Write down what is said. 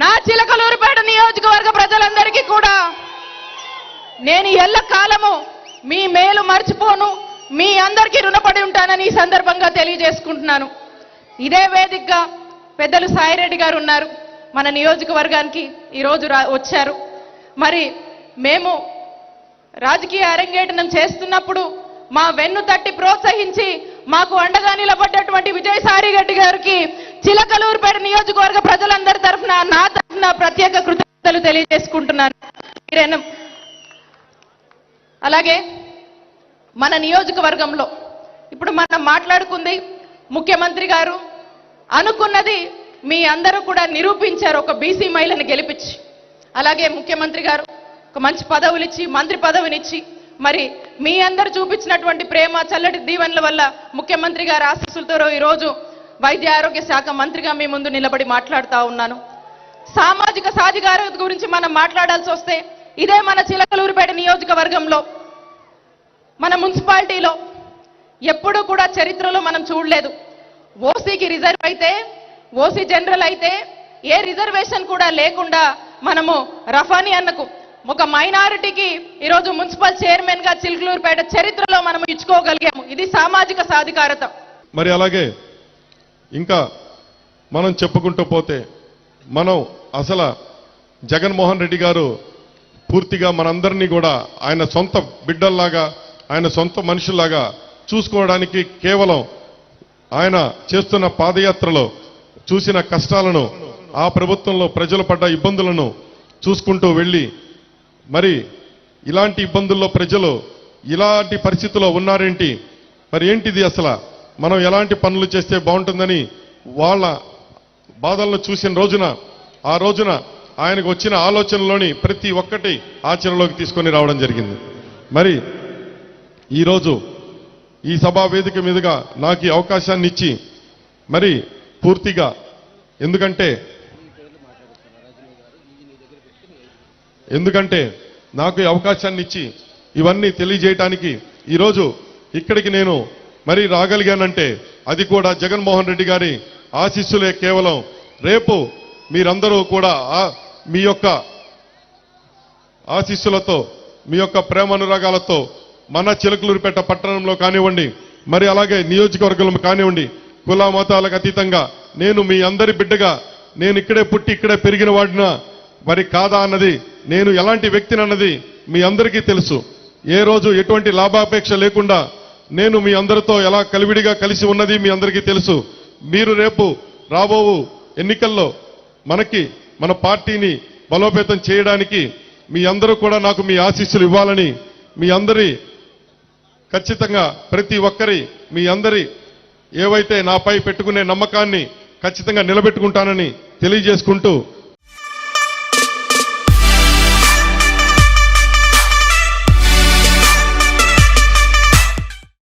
నా చిలకలూరిపేట నియోజకవర్గ ప్రజలందరికీ కూడా నేను ఎల్లకాలము మీ మేలు మర్చిపోను, మీ అందరికీ రుణపడి ఉంటానని ఈ సందర్భంగా తెలియజేసుకుంటున్నాను. ఇదే వేదికగా పెద్దలు సాయిరెడ్డి గారు ఉన్నారు, మన నియోజకవర్గానికి ఈరోజు వచ్చారు. మరి మేము రాజకీయ అరంగేటనం చేస్తున్నప్పుడు మా వెన్ను తట్టి ప్రోత్సహించి మాకు అండగా నిలబడ్డటువంటి విజయసాయి రెడ్డి గారికి చిలకలూరిపేట నియోజకవర్గ ప్రజలందరి తరఫున నా తరఫున ప్రత్యేక కృతజ్ఞతలు తెలియజేసుకుంటున్నాను. అలాగే మన నియోజకవర్గంలో ఇప్పుడు మనం మాట్లాడుకుంది ముఖ్యమంత్రి గారు అనుకున్నది మీ అందరూ కూడా నిరూపించారు, ఒక బీసీ మహిళను గెలిపించి. అలాగే ముఖ్యమంత్రి గారు ఒక మంచి పదవులు ఇచ్చి, మంత్రి పదవినిచ్చి, మరి మీ అందరూ చూపించినటువంటి ప్రేమ చల్లటి దీవెనల వల్ల ముఖ్యమంత్రి గారి ఆశీస్సులతో ఈరోజు వైద్య ఆరోగ్య శాఖ మంత్రిగా మీ ముందు నిలబడి మాట్లాడుతూ ఉన్నాను. సామాజిక సాధికారత గురించి మనం మాట్లాడాల్సి వస్తే ఇదే మన చిలకలూరిపేట నియోజకవర్గంలో మన మున్సిపాలిటీలో ఎప్పుడూ కూడా చరిత్రలో మనం చూడలేదు. ఓసీకి రిజర్వ్ అయితే, ఓసీ జనరల్ అయితే ఏ రిజర్వేషన్ కూడా లేకుండా మనము రఫానీ అన్నకు ఒక మైనారిటీకి ఈరోజు మున్సిపల్ చైర్మన్ గా చిలకలూరిపేట చరిత్రలో మనం ఇచ్చుకోగలిగాము. ఇది సామాజిక సాధికారత. మరి అలాగే ఇంకా మనం చెప్పుకుంటూ పోతే మనం అసలు జగన్మోహన్ రెడ్డి గారు పూర్తిగా మనందరినీ కూడా ఆయన సొంత బిడ్డల్లాగా, ఆయన సొంత మనుషుల్లాగా చూసుకోవడానికి కేవలం ఆయన చేస్తున్న పాదయాత్రలో చూసిన కష్టాలను, ఆ ప్రభుత్వంలో ప్రజలు పడ్డ ఇబ్బందులను చూసుకుంటూ వెళ్ళి మరి ఇలాంటి ఇబ్బందుల్లో ప్రజలు ఇలాంటి పరిస్థితుల్లో ఉన్నారేంటి, మరి ఏంటిది అసలు మనం ఎలాంటి పనులు చేస్తే బాగుంటుందని వాళ్ళ బాధలను చూసిన రోజున, ఆ రోజున ఆయనకు వచ్చిన ఆలోచనలోని ప్రతి ఒక్కటి ఆచరణలోకి తీసుకొని రావడం జరిగింది. మరి ఈరోజు ఈ సభా వేదిక మీదుగా నాకు ఈ అవకాశాన్ని ఇచ్చి మరి పూర్తిగా ఎందుకంటే నాకు ఈ అవకాశాన్ని ఇచ్చి ఇవన్నీ తెలియజేయటానికి ఈరోజు ఇక్కడికి నేను మరి రాగలిగానంటే అది కూడా జగన్మోహన్ రెడ్డి గారి ఆశీస్సులే కేవలం. రేపు మీరందరూ కూడా మీ యొక్క ఆశీస్సులతో, మీ యొక్క ప్రేమానురాగాలతో మన చిలకలూరిపేట పట్టణంలో కానివ్వండి, మరి అలాగే నియోజకవర్గంలో కానివ్వండి, కుల మతాలకు అతీతంగా నేను మీ అందరి బిడ్డగా, నేను ఇక్కడే పుట్టి ఇక్కడే పెరిగిన వాడినా మరి కాదా అన్నది, నేను ఎలాంటి వ్యక్తిని అన్నది మీ అందరికీ తెలుసు. ఏ రోజు ఎటువంటి లాభాపేక్ష లేకుండా నేను మీ అందరితో ఎలా కలివిడిగా కలిసి ఉన్నది మీ అందరికీ తెలుసు. మీరు రేపు రాబో ఎన్నికల్లో మన పార్టీని బలోపేతం చేయడానికి మీ అందరూ కూడా నాకు మీ ఆశీస్సులు ఇవ్వాలని, మీ అందరి ఖచ్చితంగా ప్రతి ఒక్కరి మీ అందరి ఏవైతే నాపై పెట్టుకునే నమ్మకాన్ని ఖచ్చితంగా నిలబెట్టుకుంటానని తెలియజేసుకుంటూ